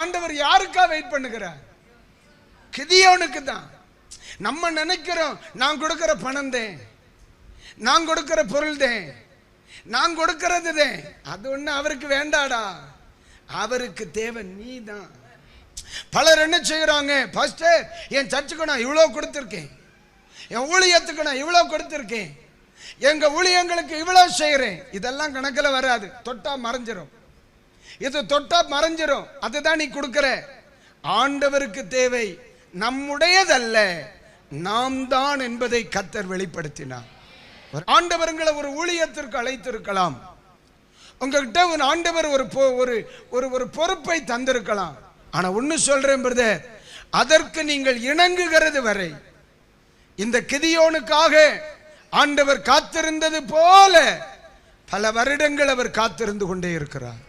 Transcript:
ஆண்டவர் யாருக்கா வெயிட் பண்ணுகிறார்? கிதியோனுக்கு தான். நம்ம நினைக்கிறோம் நான் கொடுக்கிற பணம் தான், நான் கொடுக்கிற பொருள் தான், நான் கொடுக்கிறது தான், அது ஒண்ணு அவருக்கு வேண்டாடா. அவருக்கு தேவை நீ தான். பலர் என்ன செய்யறாங்க, பாஸ்டர் என் சர்ச்சுக்கு நான் இவ்வளவு கொடுத்திருக்கேன், என் ஊழியத்துக்கு நான் இவ்வளவு கொடுத்திருக்கேன், எங்க ஊழியங்களுக்கு இவ்வளவு செய்யறேன். இதெல்லாம் கணக்கில் வராது. தொட்டா மறைஞ்சிரும், இது தொட்டா மறைஞ்சிரும். அதுதான் நீ கொடுக்கிற. ஆண்டவருக்கு தேவை நம்முடையதல்ல, நாம் தான் என்பதை கர்த்தர் வெளிப்படுத்தினார். ஆண்டவர்களை ஒரு ஊழியத்திற்கு அழைத்திருக்கலாம், உங்ககிட்ட ஒரு ஆண்டவர் ஒரு பொறுப்பை தந்திருக்கலாம். ஆனா ஒன்னு சொல்றேன் பிரதர், அதற்கு நீங்கள் இணங்குகிறது வரை இந்த கிதியோனுக்காக ஆண்டவர் காத்திருந்தது போல பல வருடங்கள் அவர் காத்திருந்து கொண்டே இருக்கிறார்.